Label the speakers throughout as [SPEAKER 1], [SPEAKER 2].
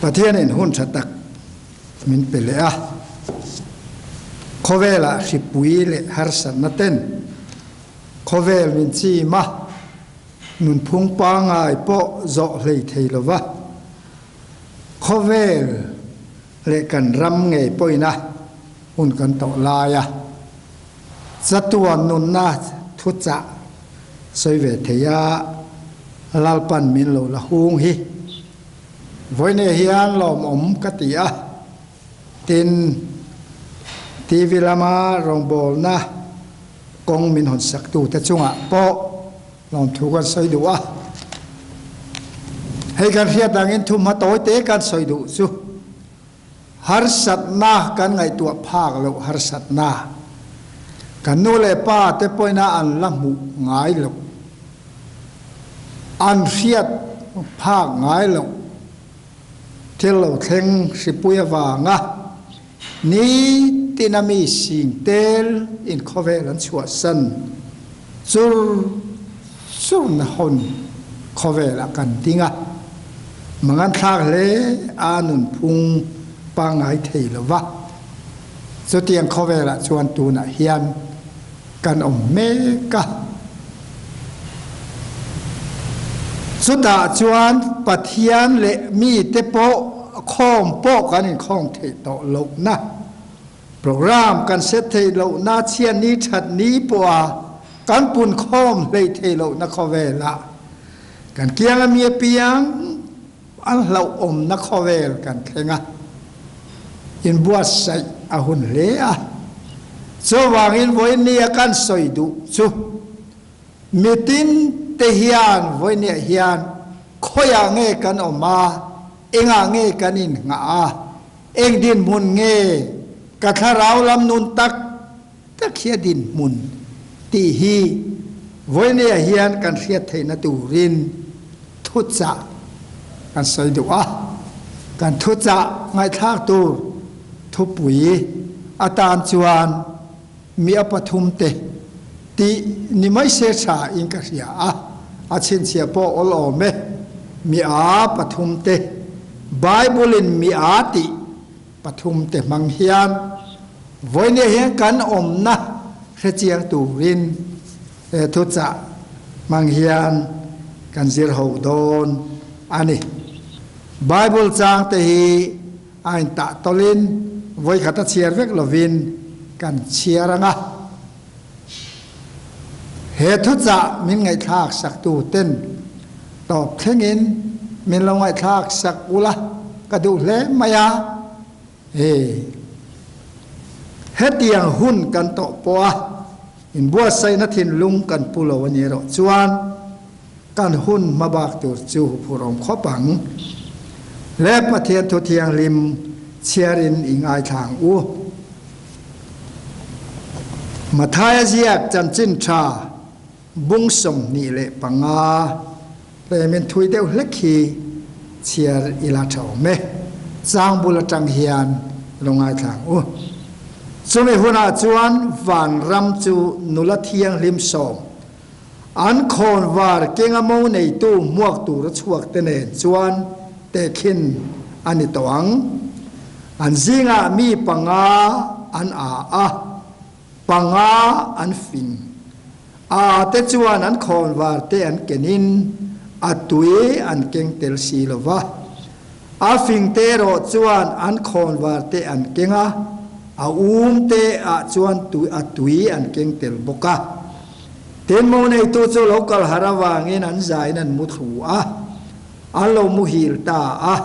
[SPEAKER 1] ประเทศนี้หุ่นสตักมินเปล่าเขาเวลาสิปุยเลหาร์สันนัดเต้นเขาเวลมินซีมานุนพุ่งปังไอโปโจเลยเทลวะเขาเวลเลกันรำไงป่วยนะหุ่นกันโตลายะสัตว์นุนนะทุจจะสวยเวทยาลาลปันมินโลละหงฮิวันนี้เฮียนลมอมกติยาตินทีวิลามารองบอลนะกงมินหนสักตูแต่จงอ่ะปอลองถูกกันสวยดูอ่ะให้กันเรียดดังอินทุมาโต้เตะกันสวยดูสุฮาร์สัตนากันไงตัวภาคเราฮาร์สัตนากันนู่นเลยป้าแต่ปอยน่าอันละหมู่ง่ายหรอกอันเรียดภาคง่ายหรอกที่เราเข่งสิปุยวางะนี้ที่นามีสิ่งเตลอินข้อเวลันชัวสันซูนหนข้อเวลกันติงะมังันทากเลอานุนพุงปังไอเทลวะสุดที่ยังข้อเวลชวนตูน่ะเฮียนกันอมเมกะสุดาจวนปะเทียนเลมีเตโปข้อมโปกันinข้องเทโตโลกนะโปรแกรมกันเซตเทโลนาเชียนนี้ชัดนี้ปัวกันปุ่นข้อมเลยเทโลนะข้อเวละกันเกียงมีเปียงอันเราอมนะข้อเวลกันแค่งะอินบัวใส่อาหุนเลียสว่างอินวันนี้กันสวยดูสุมิตินเทียนวันนี้เฮียนข้อยางเงกันออกมาเองเงกันอินงาเองดินมุนเงกะทะเราลำนุนตักเขียดินมุนตีฮีวันนี้เฮียนกันเสียเทนตูรินทุจจะกันสวยดูกันทุจจะไงทากตูทุปุยอาตานจวนมีอปทุมเตตีนิไม่เสียชาอิงกะเสียอาชินเสียปออลอเมมีอาปทุมเตไบเบิลินมีอาติปทุมเตมังเฮียนวันนี้เห็นกันอมนะเรียงตูรินทุจะมังเฮียนกันเสียหกโดนอันนี้ไบเบิลจางเตฮีอันตะตอลินไว้ขัดเชียร์เวกลวินกันเชียร์งะเหตุจะมินไงทากสักตูเต้นตอบเทงินมินลงไงทากสักอุละกระดูเละมายาเหตุยังหุ่นกันต่อปัวอินบัวใส่นัทินลุงกันปุโลวันนี้รอจวนกันหุ่นมาบากตัวจูผู้รองข้อปังและประเทศทุเทียงริมเชียรินอิงไอทางอูมาทายเสียกจันจินชาบุ้งสมนี่เละปังอาเลยมันทุยเดียวเล็กขีเชียร์อิลาเฉาเมจางบุลจังเฮียนลงไอทางอูสมัยหัวหน้าจวนวันรำจูนุลเทียงริมสองอันโคนวาร์เกงอโมในตู้มวกตูรชวกเตเนจวนเตคินอันนี้ตวังอันซิงามีปังอาอันปังอาอันฟิงเตจวนอันโคนวาร์เตอันเกนินตุยอันเกงเตลซีลวะฟิงเตโรจวนอันโคนวาร์เตอันเกงเตจวนตุยอันเกงเตลบกะเทนโมในตัวโจโลกลฮาระวางินันใจนันมุทูอัลโลมุฮิลตา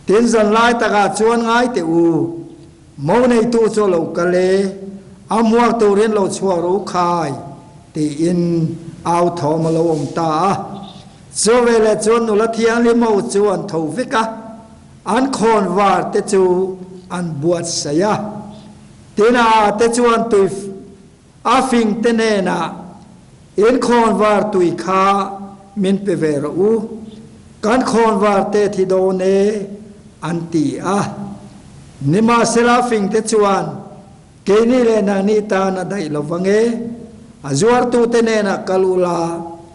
[SPEAKER 1] เทนสันไลตากาชวนง่ายเตอูโมในตัวโจโลกเลมัวตัวเรียนโลชัวรูคายตีอินเอาทอมาโลอมตาโซเวเลจวนนุลเทียงลิโมจวนทวิกะอันคอนวาร์เตจูอันบวชเสียเทนาเตจวนตุยฟิงเตเนนาอินคอนวาร์ตุยคามินเปเวรูการคอนวาร์เตทิโดเนอันตีนิมาเซลาฟิงเตจวนเกนี่เลนานิตานาได้ลวังจวร์ตูเตเนนากัลูลา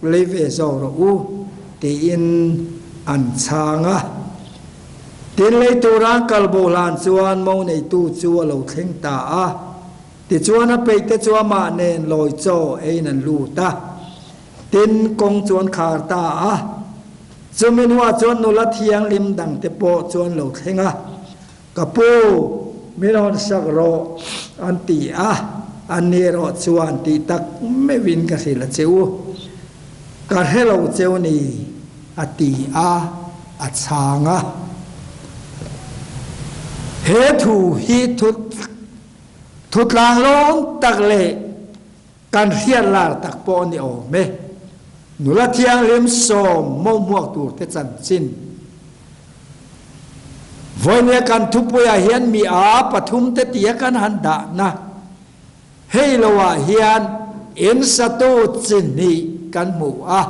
[SPEAKER 1] เลเวซอรูตีอินอันชาง tin lấy tu rang kalbo lan chuan mo nei tu chu lo thleng ta a ti chuan a pe te chu ma nen loi cho ein an lu ta tin kong chuan khar ta a chumin wa chuan nula thiang lim dang te po chuan lo thlenga kapu miron sak ro an ti a an ne ro chuan ti tak me win ka hila cheu ka hello cheu ni ati a achanga he thu hi thut lang long tak le kan hian lar tak po ni o me nula thiang lim som mo muak tur te chan chin voine kan thupuya hian mi a pathum te tia kan han da na hei lowa hian in satu chin ni kan mu a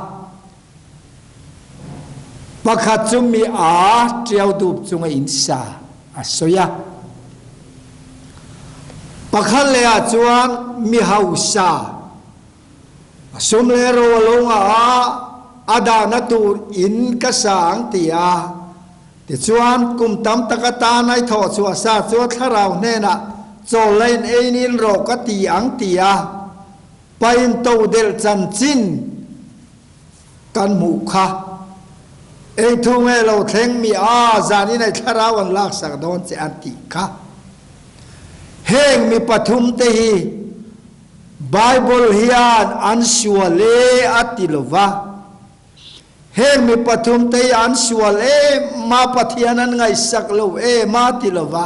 [SPEAKER 1] pakhat chu mi a triau dup chunga in sa asoya pakhat le a chuan mi hausa sum le ro longa a adana tur in ka sang tia ti chuan kum tam takata nai tho chua sa chu tharau ne na cho lein einin ro ka ti ang tia pain to del chan chin kan mu kha ei thu me lo thleng mi a zani nai tharau an lak sak don che an ti kha heng mi pathum te hi Bible hian an suale atilova heng mi pathum te an suale ma pathianan ngai sak lo ma tilova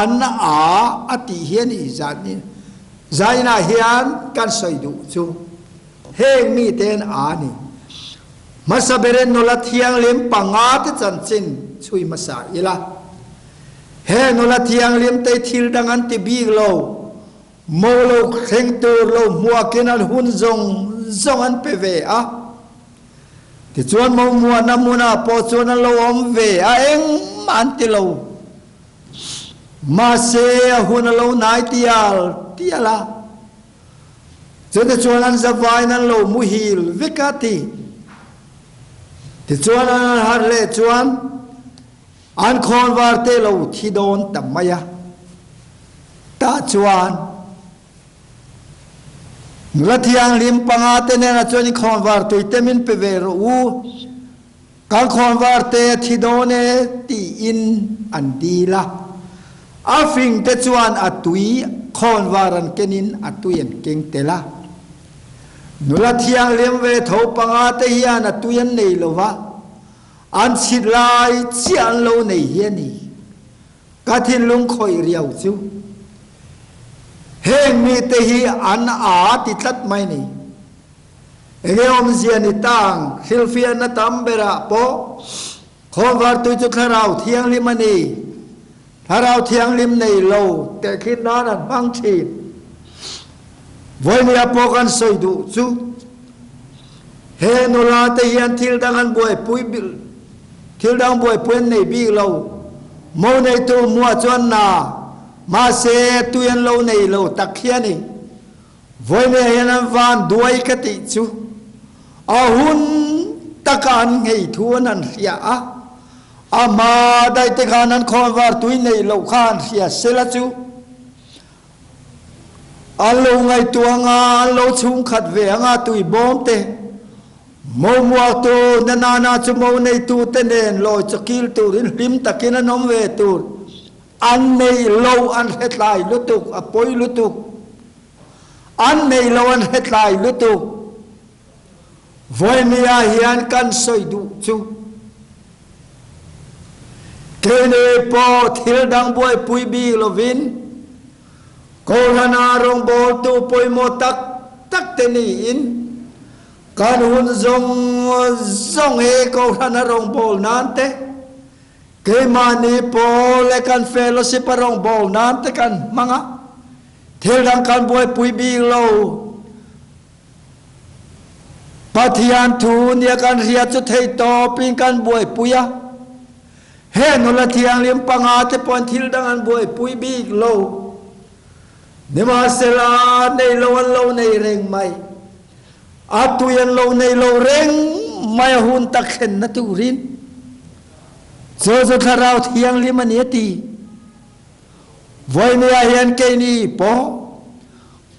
[SPEAKER 1] an a ati hian i zani zaina hian kan soidu chu heng mi ten ani masaberen nola thiang lim panga te chan chin chui masa ila he nola thiang lim te thil dangan ti bi lo mo lo kheng tu lo mua kenan hun zong an pe ve a ti chuan mo mua na muna po chuan lo om ve a eng man ti lo ma se hun lo nai tiala chu te chuan an zawai nan lo mu hil vikati ti chuan an har le chuan an khon war te lo thi don tamaya ta chuan la thiang lim panga te ne na chuan khon war tui te min pe ve ro u kan khon war te thi don e ti in an di la a fing te chuan atui khon waran kenin atuyen keng te la nula thiang lim ve tho panga te hian atuyen nei lova an chit lai chian lo nei hian ni ka thin lung khoi riau chu heng mi te hi an a ti tlat mai ni engom zian ni tang hilfian na tambera po khon war tu chu tharau thiang lim ani tharau thiang lim nei lo te khin na an bang thin voi ni apo kan soi du chu he no la te hian thil dangan boi pui bil thil dang boi puen nei bi lo mo nei tu mua chuan na ma se tuyen lo nei lo tak hiani voi ne hian an van duai ka ti chu a hun takan ngei thuan an ria a ama dai te khan an khon war tui nei lo khan ria sela chu alo ngai tuanga lo chung khat ve anga tui bom te mo mua tu na chu mo nei tu te nen lo chakil tu rin lim takin anom ve tu an nei lo an hetlai lutuk apoi lutuk an nei lo an hetlai lutuk voi nia hian kan soi du chu kene po thil dang boi pui bi lovin ko hana rong bol tu poi mo tak te ni in kan hun zong he ko hana rong bol nan te ke mani po le kan fellowship rong bol nan te kan manga thil dang kan boi pui bi lo pathian thu nia kan ria chu thei to pin kan boi puya he no la thiang lim panga te pon thil dang an boi pui bi lo ne ma sela nei lo nei reng mai atuyan lo nei lo reng mai hun tak khen na tu rin zo tharau thiang limani ti voi ne hian ke ni po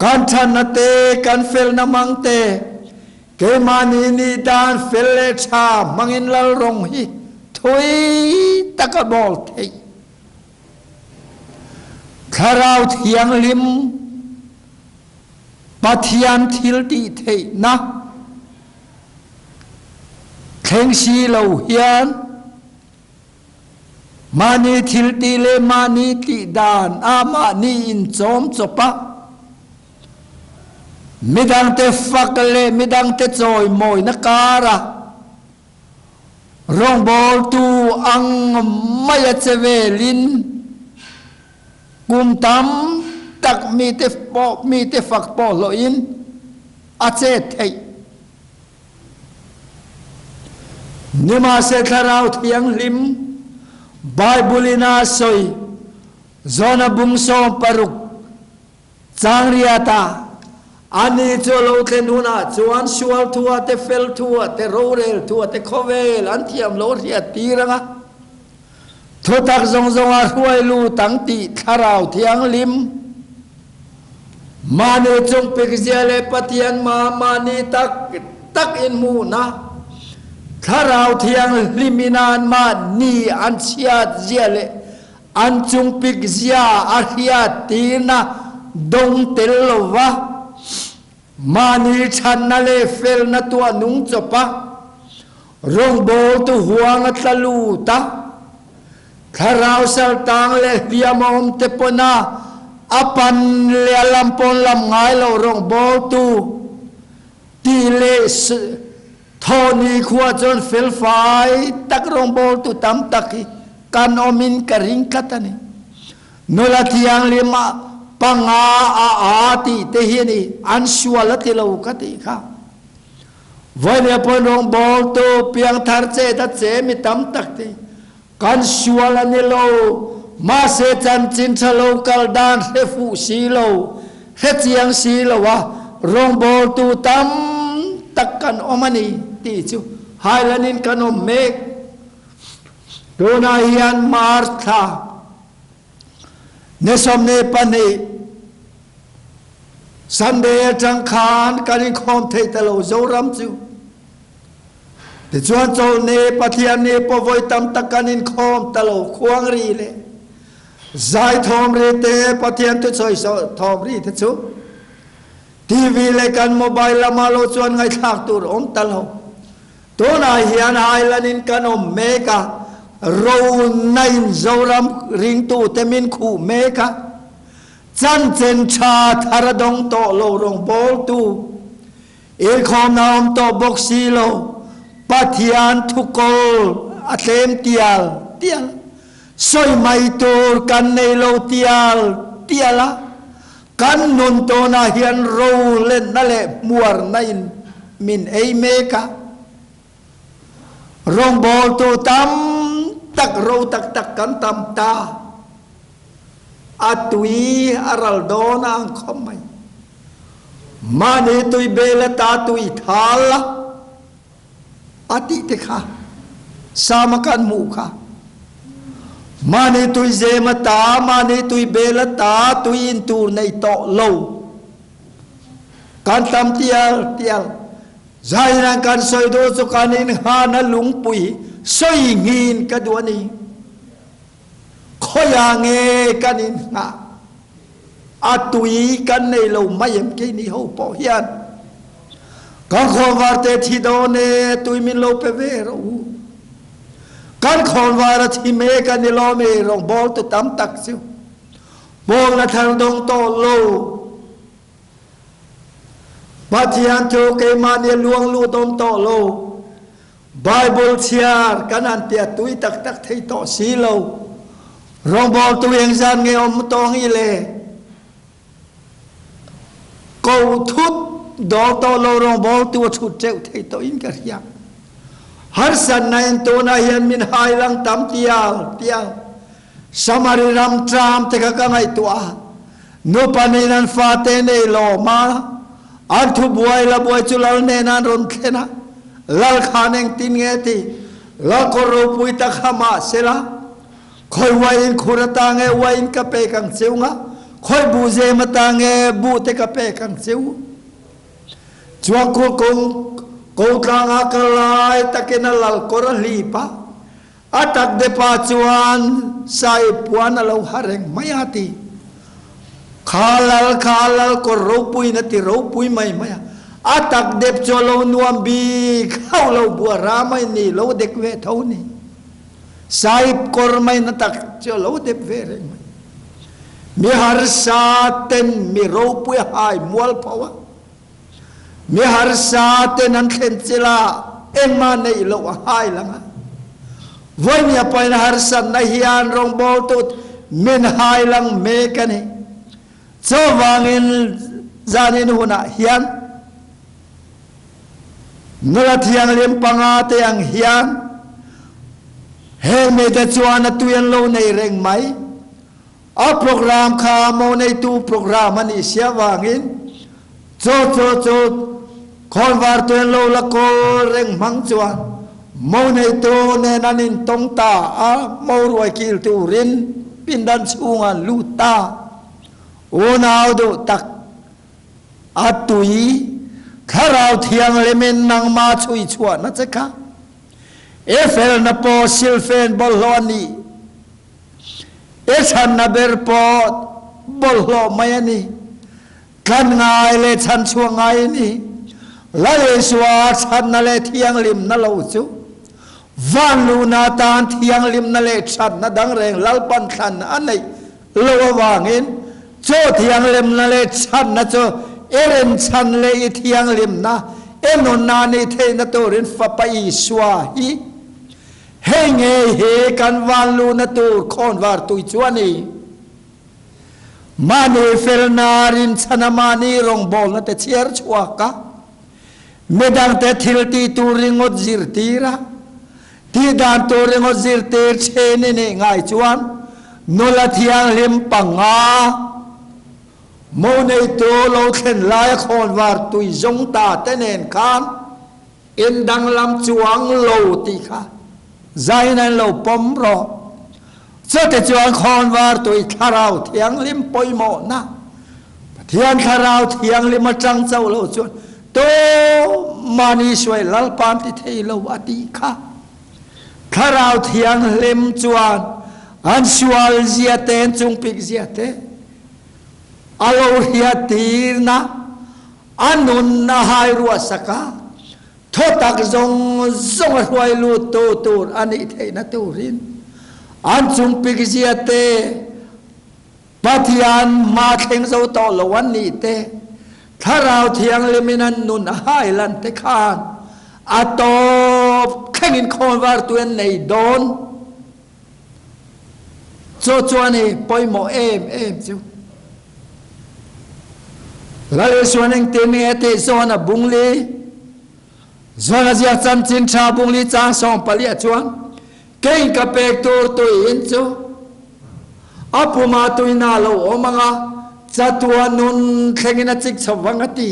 [SPEAKER 1] kan than na te kan fel na mang te ke mani ni dan fel le cha mangin lal rong hi thui takabol thei tharau thiang lim pathian thil ti thei na theng si lo hian mani thil ti le mani ti dan ama ni in chom chopa midang te fakle midang te choi moi na kara rong bol tu ang maya chevelin kum tam tak mi te fak po lo in a che thei nima se tharau thiang lim Bible soi zona bungso paruk changriata ani cholo thenuna chuan sual thua te fel thua te rorel thua te khovel an thiam lo ria tiranga thotak zong zong a ruai lu tang ti tharau thiang lim mane chung pekziale patian ma mani tak in mu na tharau thiang liminan ma ni an chiat ziale an chung pekzia a hiat tina dong telwa mani chan na le fel na tua nung chopa rong bol tu huang tlalu ta tharau sal tang le piamom te pona apan le lampon lam ngai lo rong bol tu ti le thoni khua chon fel fai tak rong bol tu tam taki kan omin karing katani nola thiang lima panga ti te hiani an suala ti lo kati kha vane pon rong bol tu piang thar che ta che mi tam tak ti kan suala ni lo ma se chan chin chalo kal dan he fu si lo he chiang si lo wa rong bol tu tam tak kan omani ti chu hailanin kan om mek dona hian Martha ne som ne pani Sunday trăng khan kanin khom thei talo zoram chu te chuan chol ne pathian ne po voi tam takanin khom talo khuang ri le zai thom re te pathian te choi so thom ri te chu TV le kan mobile lama lo chuan ngai thak tur om talo to na hian hailanin kan om meka ro nain zoram ring tu te min khu meka chan chen cha tharadong to lo rong bol tu il khom naom to boxi lo pathian thukol atlem tial soi mai tur kan nei lo tiala kan nun to na hian ro len na le muar nain min ei meka rong bol tu tam tak ro tak kan tam ta atui aral dona ang khomai mani tui bela ta tui thala ati te kha samakan mu kha mani tui zema ta mani tui bela ta tui in tur nei to lo kan tam tial zai ran kan soi do su kanin ha na lung pui soi ngin ka duani khoya nge kanin nga atui kan nei lo mayem ke ni ho po hian kan khon war te thi do ne tui min lo pe ve ro kan khon war thi me kan ni lo me rong bol tu tam tak siu bol na thang dong to lo pathian to ke man ye luang lu dom to lo Bible chiar kan an tia tui tak thei to si lo rong bol tu yang san nghe om tong i le câu thút đó to lo rong bol tu chut cheu thei to in ka ria har san na en to na hian min hai lang tam tial samari ram tram te ka ngai tu a no panenan fa te nei lo ma an thu buai la buai chu lal ne nan ron khena lal khaneng tin nge ti la koro pui ta khama sela khoi wain khurata nge wain ka pe kang cheunga khoi bu je mata nge bu te ka pe kang cheu chuak ko ko tanga kalai takena lal kor li pa atak de pa chuan sai puan alo hareng mayati khalal ko ro pui na ti ro pui mai maya atak dep cholo nuam bi khau lo bua ra mai ni lo dek ve thau ni sai kor mai na tak cholo dep ve re mi har sa ten mi ro pui hai mual pawa mi har sa ten an khen chila ema nei lo hai langa voi mi apai na har san na hian rong bol tut min hai lang me kani cho wangin zanin huna hian nala thiang lem panga te ang hian he me ta chuan tuyan lo nei reng mai a program kha mo nei tu program ani sia wangin cho khon war tuyan lo la ko reng mang chuan mo nei tu ne nanin tong ta a mo ruai kil tu rin pindan chunga lu ta unau do tak atui kharau thiang lemen nang ma chui chua na chaka efel na po silfen boloni echan na ber po bolho mayani kan ngai le chan chua ngai ni la le swa chan na le thiang lim na lo chu van lu na tan thiang lim na le chan na dang reng lal pan khan anai lo wangin cho thiang lim na le chan na cho eren chan le thiang lim na enon na ni the na to rin fa pa i swa hi he nge he kan wan lu na tu khon war tu chuani mani fel na rin chana mani rong bol na te chiar chua ka medang te thil ti tu ringot zir tira ti dan tu ringot zir te che ne ne ngai chuan nola thiang lim panga mo nei to lo khen lai khon war tui zong ta te nen khan in dang lam chuang lo ti kha zai nan lo pom ro cho te chuang khon war tui tharau thiang lim poi mo na thian tharau thiang lim atang chau lo chuan to mani swai lal pan ti thei lo ati kha tharau thiang lim chuan an swal zia ten chung pik zia te alo hiatir na anun na hai ruwa saka thotak zong ruai lu to tur ani thei na turin an chung pik zia te pathian ma kheng zo to lo wan ni te tharau thiang leminan nun hai lan te khan atop khengin khon war tuen nei don cho ni poi mo em chu lale suaneng temi ate zona bungli zona zia chan chin cha bungli cha som palia chuan kein ka pek tur tu in chu apuma tuina lo omanga chatua nun khengina chik chawangati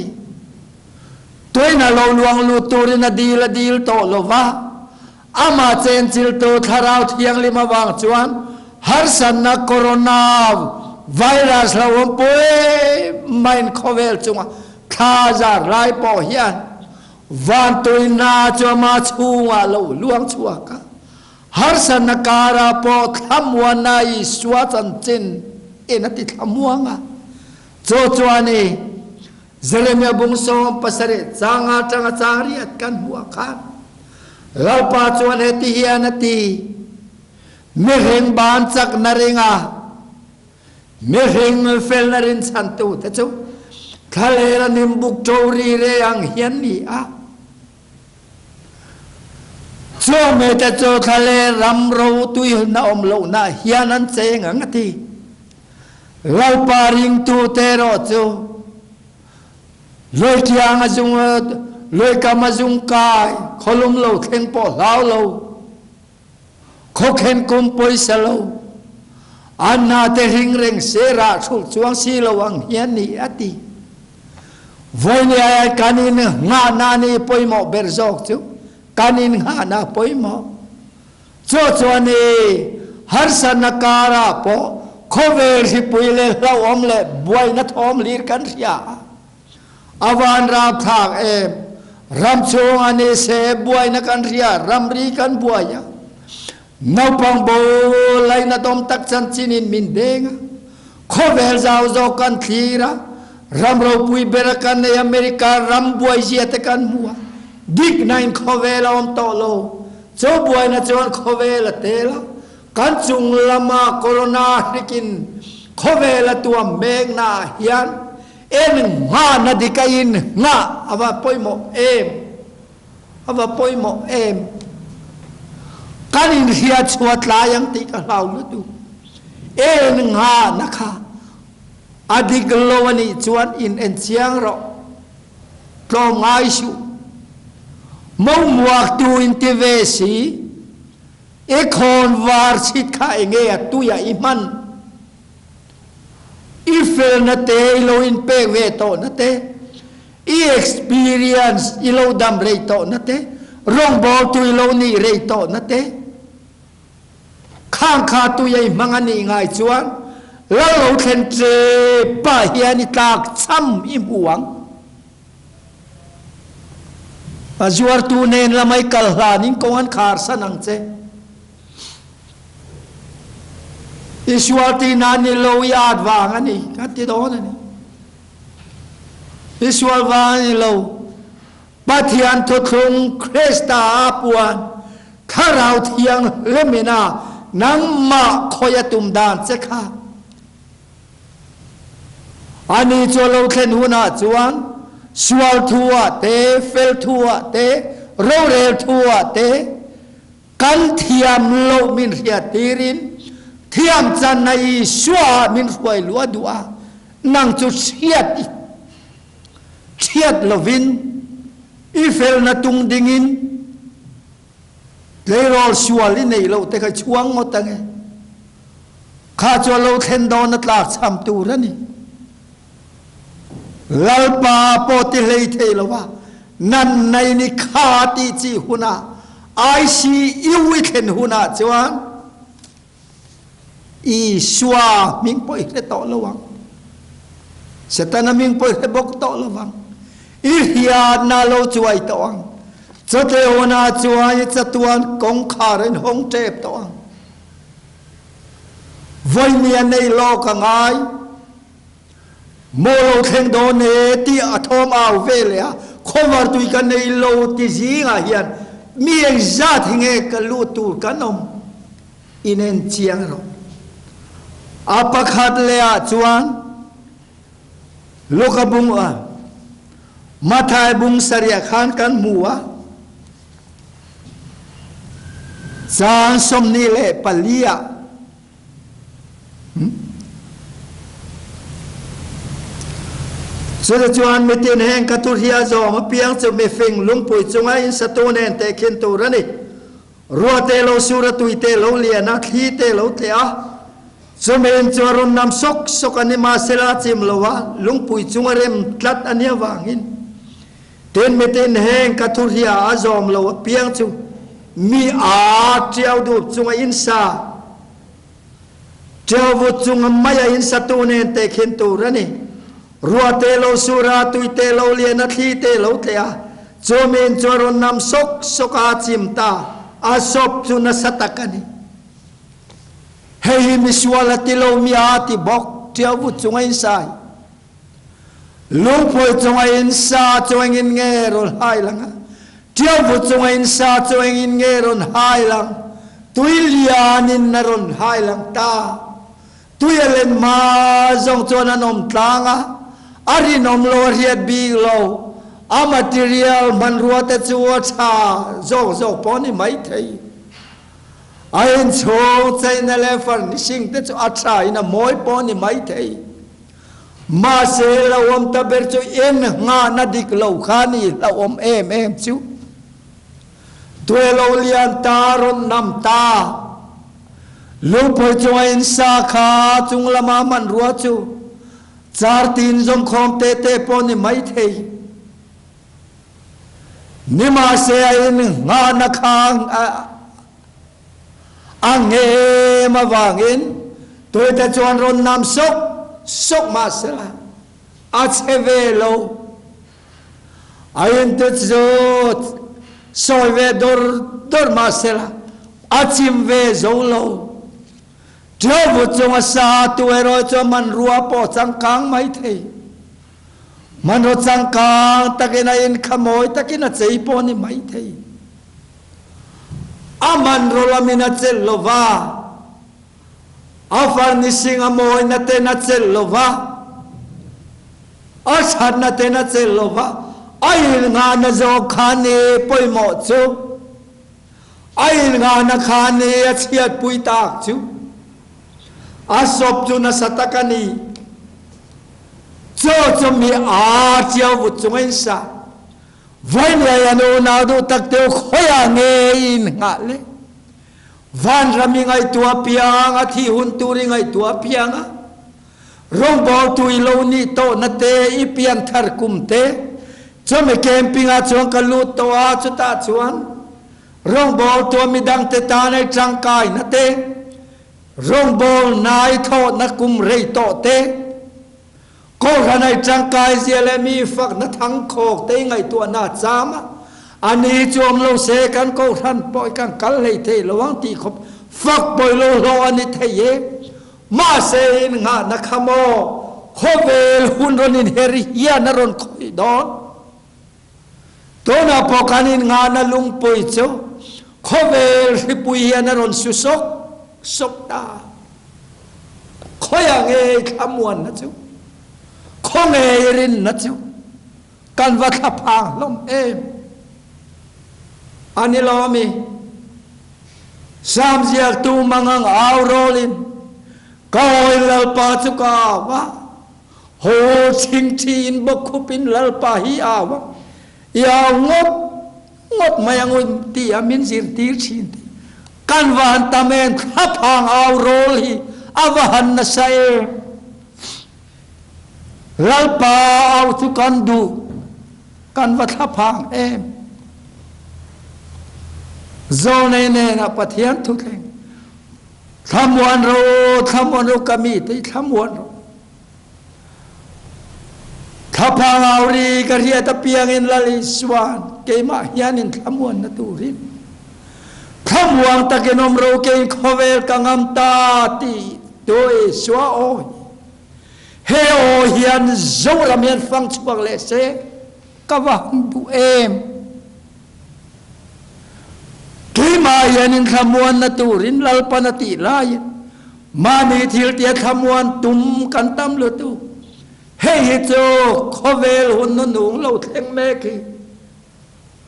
[SPEAKER 1] toina lo luang lu turina dil to lova ama chen chil to tharau thiang lima wang chuan har san na corona virus la won poi main khovel chunga khaza rai po hian van tuina chama chunga lo luang chua ka har san na kara po thamwana I swa chan chin enati thamuanga cho ani zelemia bungso pasare changa changri at kan huwa khan lalpa chuan heti hianati meheng ban chak naringa meheng fel narin santu te chu khalera nimbuk tori re ang hian ni a cho me te cho khale ram ro tui na om lo na hian an cheng angati lalpa ring tu te ro chu loi kiang azung loi kam azung kai kholum lo theng po lao lo khokhen kum poi salo anna te hing reng sera thul chuang si lo ang hian ni ati voini ai kanin nga na ni poi mo berzok chu kanin nga na poi mo cho ni har sanakara po khovel hi puile lau om le buai na thom lir kan ria awan rap thak em ram chong ani se buai na kan ria ramri kan buaya nau pang bo lai na tom tak chan chinin min denga khovel zau zo kan thira ram ro pui berakan ne America ram buai zia te kan mua dik nain khovel om to lo cho buai na chon khovel tela kan chung lama corona hikin khovel tua meg na hian en nga na dikain nga ava poimo em kanin hiat suat layang ti ka lau lu en nga nakha adik lowani chuan in en chiang ro tlo ngai su mong muak tu in tv si e khon war sit kha enge tu ya iman ifel na te lo in pe ve to na te e experience ilo dam re to na te rong bol tu ilo ni re to na te khang kha tu ye mangani ngai chuan lo khen tre pa hian tak cham im huang azuar tu nen lamai kal hlanin kongan khar sanang che Iswati nani lo yad wang ani kati don ani Iswal wang lo Batian to kung Krista apuan Karau tiang lemina nang ma khoyatum dan chekha ani cholo khen huna chuan swal thua te fel thua te ro re thua te kan thiam lo min ria tirin thiam chan nai swa min khoi lua dua nang chu thiat lovin ifel na tung dingin leirol swali nei lo te ka chuang mo tange kha cho lo khen do na tlak cham tu rani lalpa poti lei the lo wa nan nei ni kha ti chi huna ai si iwi khen huna chuan i swa ming poi le to lo wang setana ming poi le bok to lo wang i hia na lo chuai to wang cho te ona chuai chatuan kong kharen hong tep to wang voi nia nei lo ka ngai mo lo khen do ne ti athom au ve le a khomar tui ka nei lo ti zi nga hian mi exact hinge ka lu tu kanom inen chiang ro apakhat le a chuan lokabung a mathai bung saria khan kan muwa sang som ni le palia so the chuan metin heng katur hia zo ma piang chu me fing lung pui chunga in satonen te khin tu rani ro te lo sura tu te lo lia na khi te lo te a so men chorun nam sok sok ani ma sela chim lowa lung pui chunga rem tlat ania wangin ten metin heng katur hia azom lo piang chu mi a tiao du chunga in sa tiao vu chunga maya in satonen te khin tu rani rua te lo sura tui te lo lia na thi te lo te a cho men choron nam sok soka chim ta a sop chu na satakani hei mi swala ti lo mi a ti bok tiao vu chunga in sai lung phoi chunga in sa chuang in nge rol hai langa tiao vu chunga in sa chuang in nge ron hai lang tui lian in na ron hai lang ta tui len ma zong chona nom tlanga ari nom lo riat bi lo a material man ruata chuwa cha zo poni mai thei ain cho chai na le far ni sing te chu acha ina moi poni mai thei ma se la om ta ber chu en nga na dik lo khani la om em chu tue lo lian ta ron nam ta lu poi chu in sa kha chung lama man ruwa chu char tin zong khom te poni mai thei nima se in nga na khang anh em mà vàng in tôi ta chọn ron nam sốc mà sẽ là chế về lâu anh tự do soi về đor mà sẽ là chim về dấu lâu cho vụ trong xa tuổi rồi cho mình rùa bỏ trăng cang mấy thế mình rồi trăng cang ta cái này in khám ta cái này chạy bỏ ni mấy thế mình rồi làm mình chạy lova afar ni sing amoy na te na chạy lova sát na te na chạy lova ai nga na zo khane poi mo chu ai nga na khane chiat pui tak chu asop chu na satakani cho mi chiao vu chung sa vai ne no na do tak te khoya nge in nga le van rami ngai tua piang a thi hun turi ngai tua piang a rong bo tui lo ni to na te i pian thar kum te cho me camping a chuang ka lu to a chu ta chuan rong bo to mi dang te ta nei chang kai na te rong bo nai tho na kum rei to te ko ra nei chang kai ziale mi fak na thang khok te ngai tua na chama ani chom lo se kan ko than poi kan kal lei the lawang ti khop fak poi lo ani the ye ma se in nga na khamo khovel hun ron in heri ya na ron khoi don to na pokanin nga na lung poi cho khovel ri pui ya na ron su sok ta khoya nge khamuan na chu khonge rin na chu kan va khapang lom em ani lomi sam ziak tu mangang aw rolin koi lalpa chu ka wa ho ching chin bok khupin lalpa hi awa ya ngot mayang ti amin zir tir chin kan van tamen khapang aw rol hi awahan na sai lalpa aw chu kan du kan va khapang em zone ne na pathian thu theng thamwan ro kami te thamwan ro thapang auri karia ta piang in lali swan ke ma hian in thamwan na turin thamwang ta ke nom ro ke khovel kangam ta ti doi swa o he o hian zo lam hian fang chuak le se kawan bu em Kima yanin khamuan na turin lalpa na tilayan mani thil tia khamuan tum kantam lo tu he hito khovel hun no nung lo theng me ki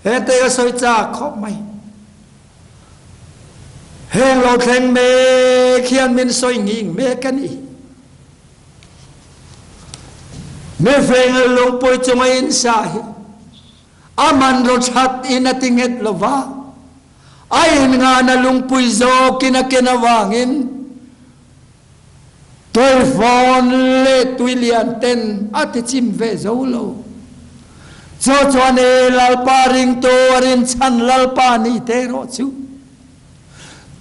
[SPEAKER 1] he te ga soi cha khop mai he lo theng me khian min soi nging me kani me feng lo poi chuma in sa aman ro chat in atinget lova ai nga na lungpui zo kina wangin tôi phone le tui lian ten ati chim ve zo lo cho ne lalpa ring to rin chan lalpa ni te ro chu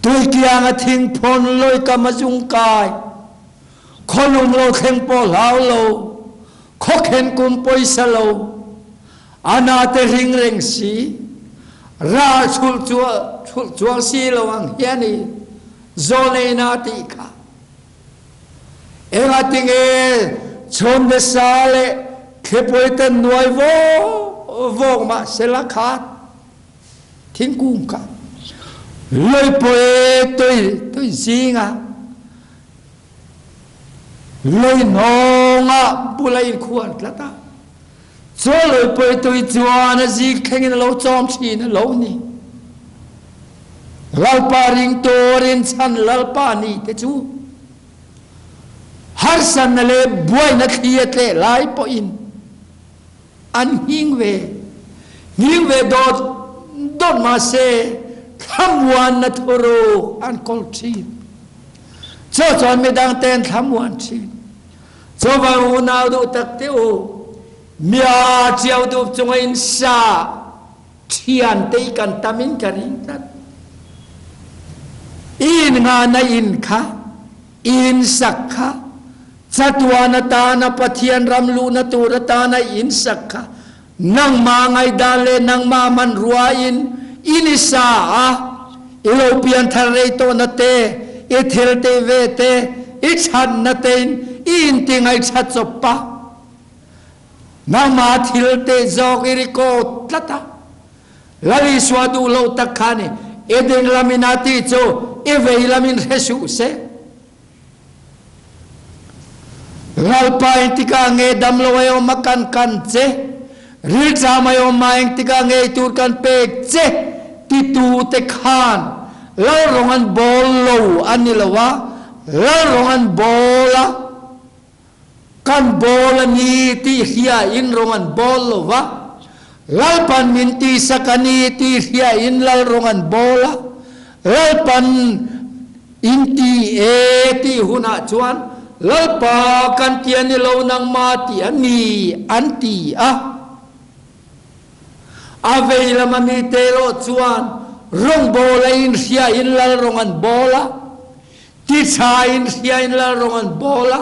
[SPEAKER 1] tui kiang a thing phone loi kamajung kai kholum lo kheng po lao lo kho khen kum poisa lo ana te ring reng si ra chul chua si lo ang hiani zone na ti ka enga tinge chom de sale khepoite noi vo ma sela khat thing kum ka loi poe tôi zinga loi nonga bulai khuan tlata cho loi poe tôi chuan zi khengin lo chom chi na lo ni lalpa ring torin chan lalpa ni te chu har san le buai na khiat le lai po in an hing ve dot ma se khamwan na thoro an kol chin cho chon me dang ten khamwan chin cho va una do tak te o mia chiao do chung in sa thian te kan tamin karin tat in anin nga na in kha in sakha satwa na ta na pathian ramlu na tura ta na in sakha nang mangai dale nang maman ruain inisa a ilopian thare to na te ithil te ve te ichan na te in tingai chat chopa nang ma thil te jog iriko tlata lali swadu lo takhani edeng laminati cho eve lamin resu se lalpa intika nge damlo ayo makan kan che ril chamayo maing tika nge tur kan pek che titu te khan lal rongan bol lo anilawa lal rongan bola kan bola ni ti hia in rongan bol lo wa lalpan minti sakani ti hia in lal rongan bola lalpan inti ti huna chuan lalpa kan tiani lo nang mati ani anti a aveila mami tero chuan rong bola in hia in lal rongan bola ti cha in hia in lal rongan bola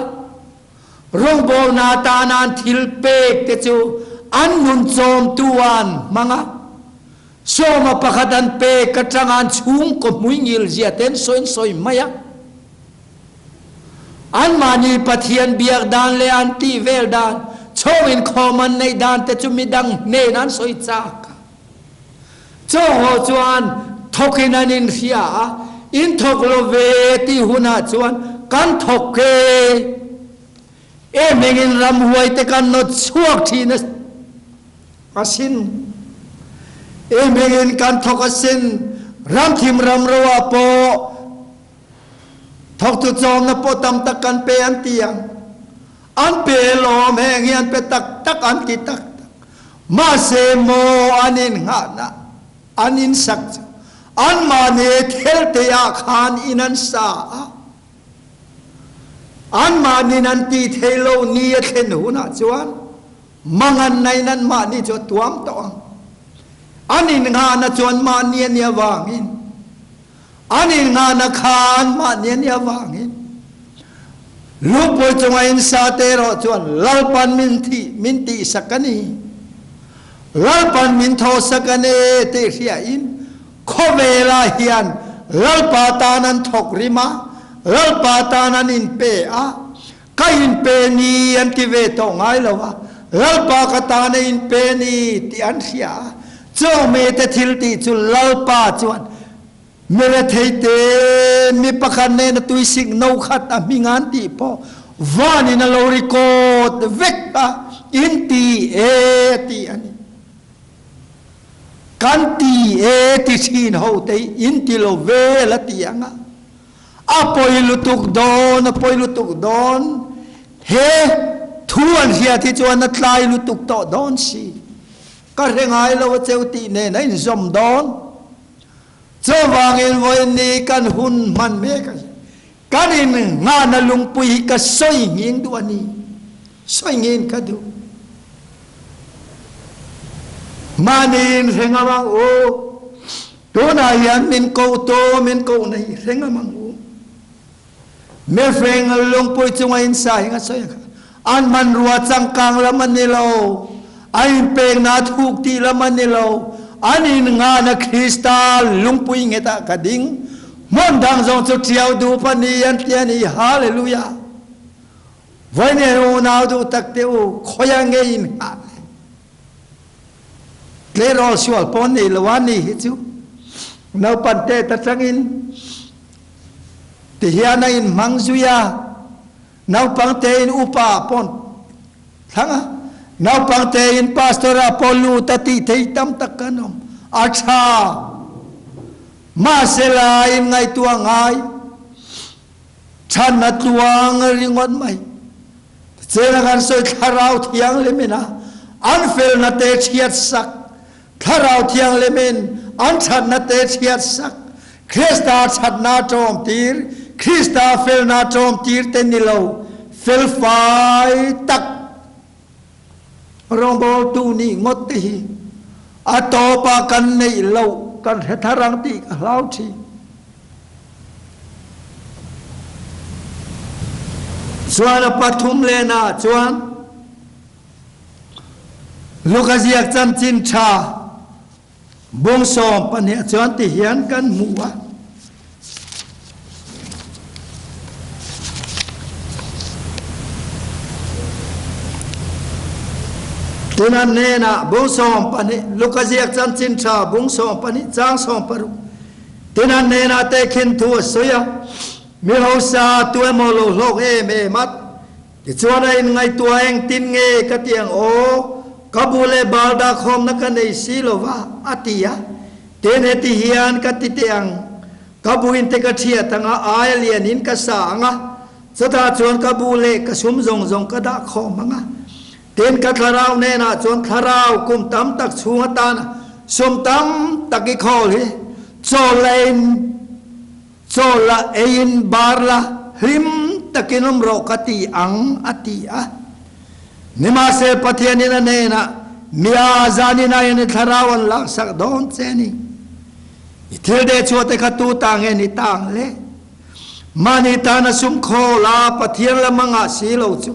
[SPEAKER 1] rong bol na ta nan thil pek te chu an nun chom tuan manga soma pakhadan pe katrangan chung ko muingil zia ten soin soi maya an mani pathian biak dan le anti vel dan chowin khoman nei dan te chu midang ne nan soi chak cho ho chuan thokinan in hia in thok lo ve ti huna chuan kan thok ke e mengin ram huai te kan no chuak thi na asin e mengin kan thok asin ram thim ram rowa po thok tu chom na po tam tak kan pe an tiang an pe lo meng hian pe tak tak an ti tak ma se mo anin nga na anin sak an ma ne thel te ya khan inan sa an ma ni nan ti thelo ni thlen huna chuan mangan nai nan ma ni cho tuam to anin nga na chuan ma ni ni awangin anin nga na khan ma ni ni awangin lupo chunga in sa te ro chuan lalpan min ti sakani lalpan min tho sakane te hria in khovela hian lalpa tanan thok rima lalpa tanan in pe a kain pe ni an ti ve to ngai lawa lalpa ka tan in pe ni ti an hria cho me te thil ti chu lalpa chuan mere theite mi pakhan ne na tui sing no khat a mingan ti po vani na lori ko vekta in ti e ti ani kan ti e ti sin ho te in ti lo ve la ti anga apoi lutuk don he thuan hia thi chuan na tlai lutuk to don si ka rengai lo cheu ti ne na in zom don cho wangin voi ni kan hun man me ka kan in nga na lungpui ka soi ngin du ani soi ngin ka du manin rengamang o to na yan min ko to min ko nei rengamang o me freng lungpui chunga in sai nga soi an man ruwa changkang la manilo ai peng na thuk ti la manilo anin nga na kristal lungpui ngeta kading mon dang zong chu chiao du pani an tiani hallelujah voi ne o na du tak te o khoya nge in ha klero sual pon ni lawani hi chu no pan te ta changin ti hiana in mangzuya nau pang te in upa pon thanga nau pang te in pastora polu tati thei tam takanom acha ma sela in ngai tua ngai chan na tuang ringon mai sela kan soi tharau thiang lemena an fel na te chiat sak tharau thiang lemen an chan na te chiat sak krista chat na tom tir krista fel na tom tir te nilo fel fai tak rombol tu ni ngot te hi atopa kan nei lo kan tharang ti lau thi chuan pathum le na chuan lukaziak chan chin tha bung som pania chuan ti hian kan muwa tunan nena bung som pani lukaziak chan chin tha bung som pani chang som paru tunan nena te khin thu soya mi hosa tu mo lo lok e mat ti chuan in ngai tua eng tin nge ka tiang o kabule balda khom na ka nei silova atia tene ti hian ka ti tiang kabuin te ka thia tanga alian in ka sa anga chata chuan kabule ka sum zong zong ka da khom anga ten ka tharau ne na chuan tharau kum tam tak chunga ta na sum tam taki khol hi chola ein barla him takinom ro kati ang atia nima se pathianina nena mia zanina yen tharawan la sak don cheni ithil de chote khatu tang ni tang le mani tana sum khola pathian la manga silo chu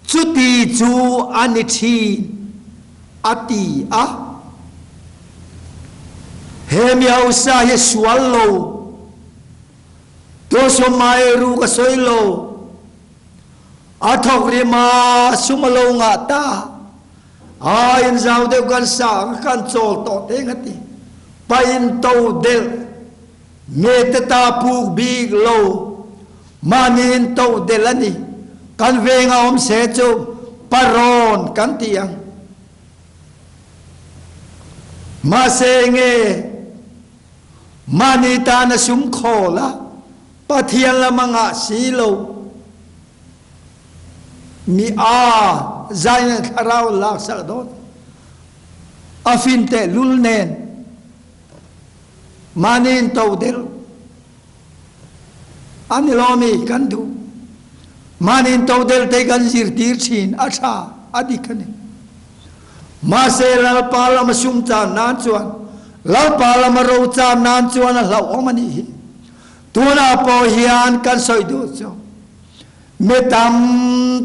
[SPEAKER 1] chuti chu anithi ati a hemia usa ye swallo to so mai ru ka soilo athok rima sumalo nga ta in zau de kan sa kan chol to te ngati pain to del me te ta pu big lo manin to delani kan venga om se chu paron kan tiang ma se nge manita na sum khola pathian la manga silo mi a zaina tharau lak sak dot afinte lulnen manin tawdel anilomi kandu manin tawdel te kan zirtir chin atha adikane ma se lal pala masum cha nan chuan lal pala maro cha nan chuan a hlau omani tuna po hian kan soi du cho me tam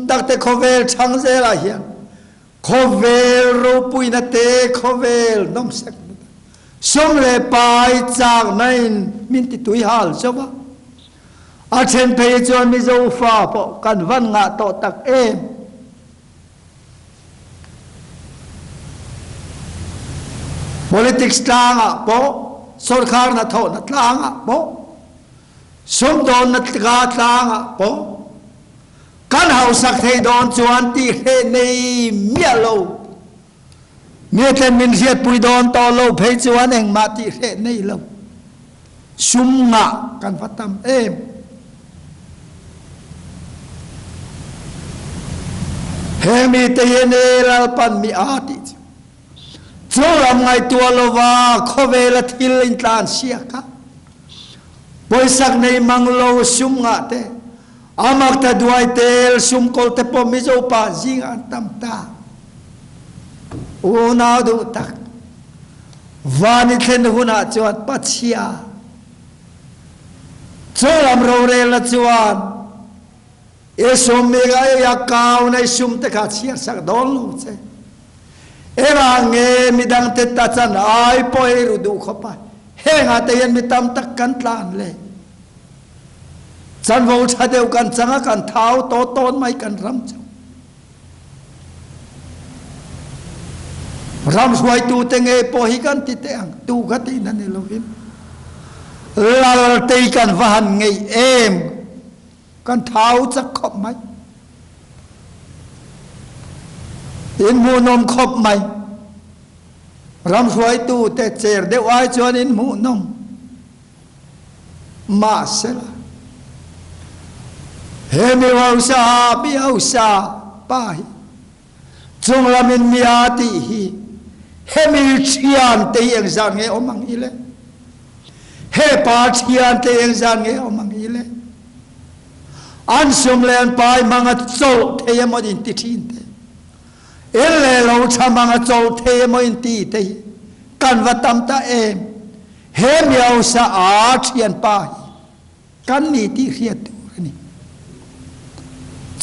[SPEAKER 1] tak te khovel chang ze la hian khovel ro pui na te khovel nom sak som le pai chang nain min ti tui hal chowa a chen pe chuan mi zo fa po kan van nga to tak em politics tanga po sarkar na tho na tanga po som don na tga tanga po kan hau sak thei don chuan ti he nei mialo me ten min hiat pui don to lo phei chuan eng ma ti he nei lo sum nga kan fatam em he mi te ne ral pan mi ati cholam ngai tua lova khovela thil in tlan siaka poisak nei manglo sum nga te amak ta duai tel sum kol te po mi zo pa jing an tam ta o na du tak vani thlen huna chuan pachia cholam ro re la chuan e som me ga ya kaw nei sum te kha chia sak don lu che era nge midang te ta chan ai po e ru du khopa he nga te yen mi tam tak kan tlan le chan vo tha deu kan changa kan thau to ton mai kan ram chu ram suai tu te nge po hi kan ti te ang tu ga ti na ni lovin lal te kan van ngei em kan thau chak khop mai in mu nom khop mai ram suai tu te cher de wai chuan in mu nom ma sela he mi wausa bi hausa pai chung lamin mi ati hi he mi chian te yang zan nge omang ile he pa chian te yang zan nge omang ile an sum len pai manga chol te yamodin ti thin te ele lo chamanga chol the mo in ti te kan vatam ta em he miao sa a thian pa kan ni ti khiat tu ni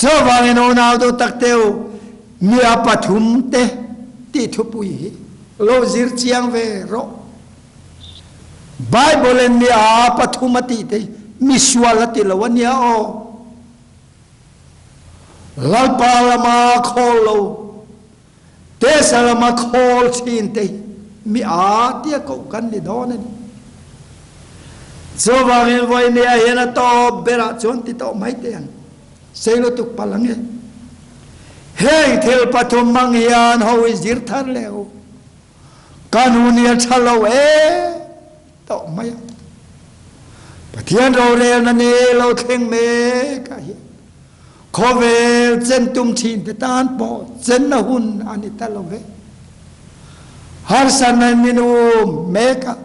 [SPEAKER 1] so wangin onau do takteu mi apathum te ti thupui lo zir chiang ve ro Bible mi apathumati te mi swalati lawania o lalpa lama kholo te salama khol chin te mi a tia ko kan ni don ni so wangin voi ni a hena to bera chon ti to mai te an selo tuk palang e hey thel pathum mang hian ho zir thar leo kanunia chalo e to mai pathian ro re na ne lo theng me ka hi khovel chen tum chin te tan po chen na hun ani ta lo ve har san na minu me ka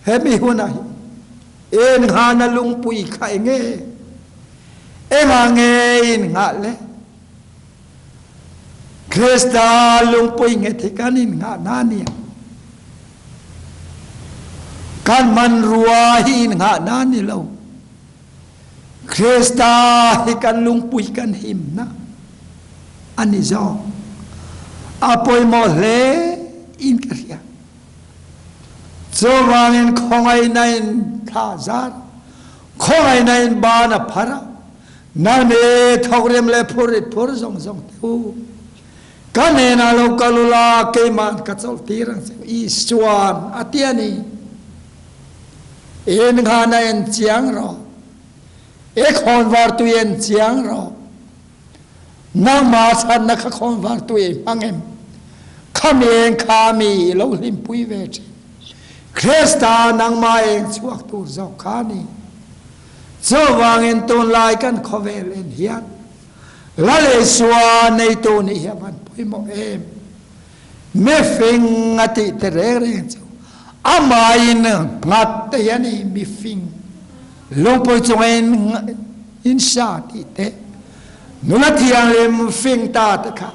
[SPEAKER 1] he mi hun ai en ha na lung pui khai nge e ma nge in nga le Krista lung pui nge thi kan in nga na ni kan man rua hi nga na ni lo Krista hi kan lung pui kan him na ani zo apoi mo le in karia zo wangin khongai nain tha zar khongai nain ba na phara na ne thogrem le phurit phur zong zong tu kane na lo kalula ke man ka chol tirang i swan atiani en nga na en chiang ro e khon var tu en chiang ro na ma san na kha khon var tu e mangem khameng khami lo lim pui ve chi Krista nang ma eng chuak tu zo khani zo wangin ton lai kan khovel en hian la le swa nei to ni hian pui mo em me fing ati te re re amain ngat te yani mi fing long poi chongen in sha ti te nula thiang lem fing ta ta kha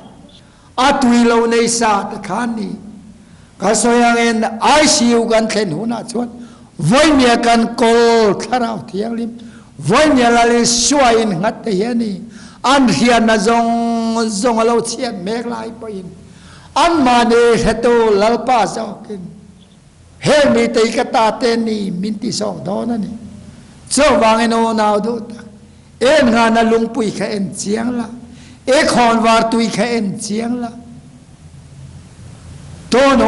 [SPEAKER 1] atui lo nei sa ta kha ni ka soyang en ICU kan thlen huna chon voi mia kan kol tharau thiang lim voi mia la le suain ngat te yani an hian na zong lo chiat mek lai poin an ma ne heto lalpa zokin he mi te ka ta te ni min ti so do na ni so wangin o naw do ta en nga na lung pui kha en chiang la e khon war tui kha en chiang la ton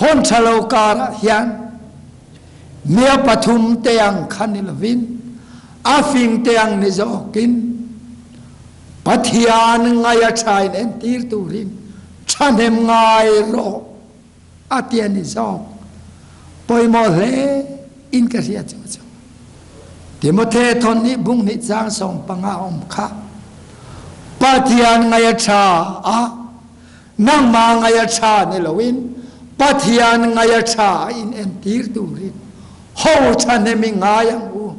[SPEAKER 1] hon chalo kara hian mia pathum te ang khanil vin a fing te ang ni zo kin pathian ngaya chain en tir turin chanem ngai ro atian ni zo poi mo le in ka ria cho cho Timothy thon ni bung ni chang song panga om kha pathian ngaya cha a nang ma ngaya cha ni lowin pathian ngaya cha in en tir turin ho chanem ngayang u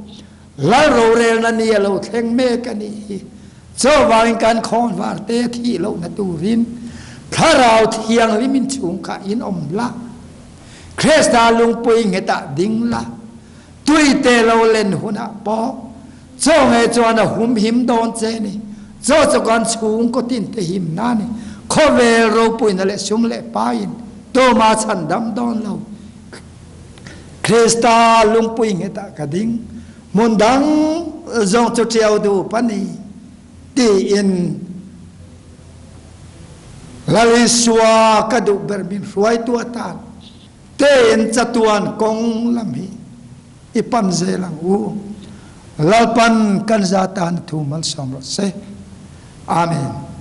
[SPEAKER 1] la ro re na ni lo theng me ka ni so wang kan khon war te thi lo na turin kharau thiang limin chung ka in om la Krista lung pui nge ta ding la tui te lo len huna po so nge chuan a hum him don che ni so kan chung ko tin te him na ni kho ve ro pui na le sum le pa in to ma chan dam don lo Krista lung pui nge ta ka ding mun dang zong chu chiao du pa ni ti in laliswa kadu bermin ruai tua tan ten chatuan kong lam hi ipam zelang u lalpan kan zatan thu mal som se amen.